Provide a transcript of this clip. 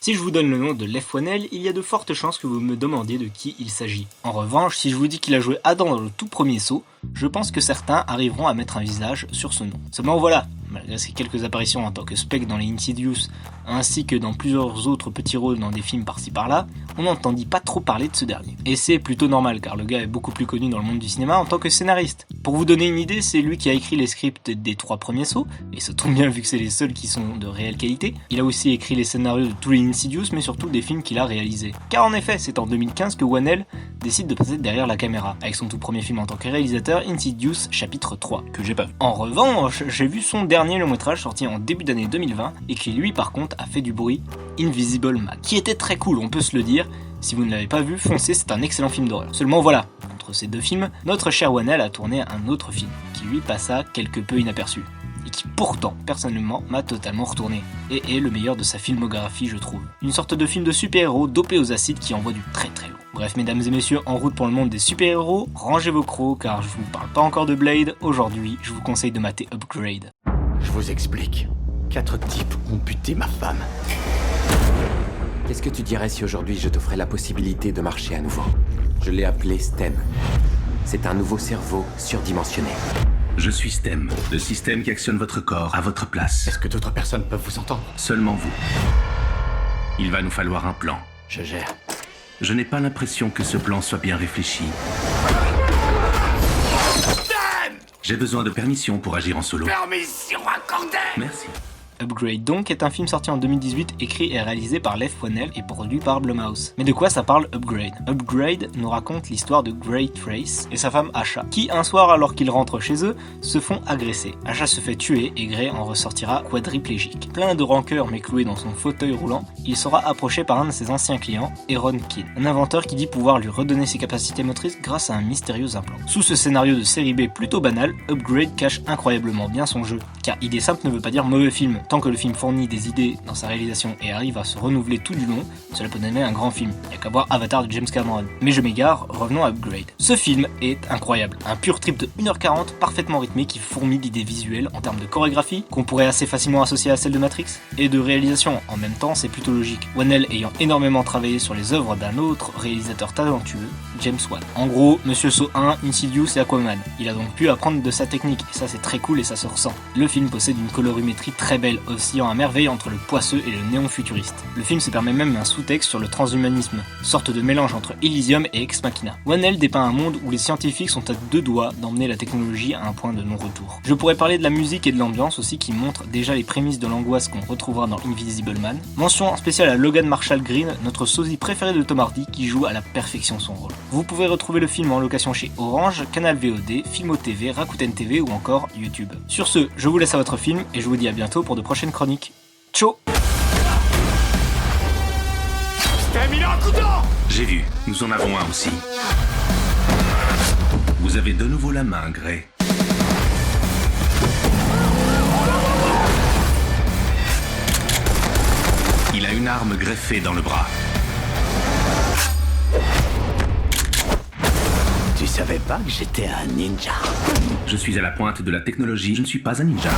Si je vous donne le nom de Leigh Whannell, il y a de fortes chances que vous me demandiez de qui il s'agit. En revanche, si je vous dis qu'il a joué Adam dans le tout premier Saw, je pense que certains arriveront à mettre un visage sur ce nom. Seulement voilà, malgré ses quelques apparitions en tant que Spectre dans les Insidious, ainsi que dans plusieurs autres petits rôles dans des films par-ci par-là, on n'entendit pas trop parler de ce dernier. Et c'est plutôt normal, car le gars est beaucoup plus connu dans le monde du cinéma en tant que scénariste. Pour vous donner une idée, c'est lui qui a écrit les scripts des 3 premiers Saw, et ça tombe bien vu que c'est les seuls qui sont de réelle qualité. Il a aussi écrit les scénarios de tous les Insidious, mais surtout des films qu'il a réalisés. Car en effet, c'est en 2015 que Whannell décide de passer derrière la caméra, avec son tout premier film en tant que réalisateur, Insidious chapitre 3, que j'ai pas vu. En revanche, j'ai vu son dernier long métrage sorti en début d'année 2020, et qui lui par contre a fait du bruit, Invisible Man, qui était très cool, on peut se le dire. Si vous ne l'avez pas vu, foncez, c'est un excellent film d'horreur. Seulement voilà, entre ces deux films, notre cher Whannell a tourné un autre film, qui lui passa quelque peu inaperçu, et qui pourtant, personnellement, m'a totalement retourné, et est le meilleur de sa filmographie je trouve. Une sorte de film de super-héros dopé aux acides qui envoie du très très lourd. Bref mesdames et messieurs, en route pour le monde des super-héros, rangez vos crocs car je vous parle pas encore de Blade, aujourd'hui je vous conseille de mater Upgrade. Je vous explique. 4 types ont buté ma femme. Qu'est-ce que tu dirais si aujourd'hui je t'offrais la possibilité de marcher à nouveau? Je l'ai appelé STEM. C'est un nouveau cerveau surdimensionné. Je suis STEM, le système qui actionne votre corps à votre place. Est-ce que d'autres personnes peuvent vous entendre? Seulement vous. Il va nous falloir un plan. Je gère. Je n'ai pas l'impression que ce plan soit bien réfléchi. J'ai besoin de permission pour agir en solo. Permission accordée! Merci. Upgrade donc est un film sorti en 2018, écrit et réalisé par Leigh Whannell et produit par Blumhouse. Mais de quoi ça parle Upgrade? Upgrade nous raconte l'histoire de Gray Trace et sa femme Asha, qui un soir alors qu'ils rentrent chez eux, se font agresser. Asha se fait tuer et Gray en ressortira quadriplégique. Plein de rancœur mais cloué dans son fauteuil roulant, il sera approché par un de ses anciens clients, Aaron Kidd, un inventeur qui dit pouvoir lui redonner ses capacités motrices grâce à un mystérieux implant. Sous ce scénario de série B plutôt banal, Upgrade cache incroyablement bien son jeu, car idée simple ne veut pas dire mauvais film. Tant que le film fournit des idées dans sa réalisation et arrive à se renouveler tout du long, cela peut donner un grand film. Il y a qu'à voir Avatar de James Cameron. Mais je m'égare, revenons à Upgrade. Ce film est incroyable. Un pur trip de 1h40 parfaitement rythmé qui fourmille d'idées visuelles en termes de chorégraphie, qu'on pourrait assez facilement associer à celle de Matrix, et de réalisation. En même temps, c'est plutôt logique. Whannell ayant énormément travaillé sur les œuvres d'un autre réalisateur talentueux, James Wan. En gros, Monsieur Saw 1, Insidious et Aquaman. Il a donc pu apprendre de sa technique, et ça c'est très cool et ça se ressent. Le film possède une colorimétrie très belle, oscillant à merveille entre le poisseux et le néon futuriste. Le film se permet même un sous-texte sur le transhumanisme, sorte de mélange entre Elysium et Ex Machina. Whannell dépeint un monde où les scientifiques sont à 2 doigts d'emmener la technologie à un point de non-retour. Je pourrais parler de la musique et de l'ambiance aussi qui montrent déjà les prémices de l'angoisse qu'on retrouvera dans Invisible Man. Mention spéciale à Logan Marshall Green, notre sosie préféré de Tom Hardy qui joue à la perfection son rôle. Vous pouvez retrouver le film en location chez Orange, Canal VOD, Filmo TV, Rakuten TV ou encore YouTube. Sur ce, je vous laisse à votre film et je vous dis à bientôt pour de prochaines chroniques. Ciao. J'ai vu, nous en avons un aussi. Vous avez de nouveau la main, Gray. Il a une arme greffée dans le bras. Tu savais pas que j'étais un ninja? Je suis à la pointe de la technologie, je ne suis pas un ninja.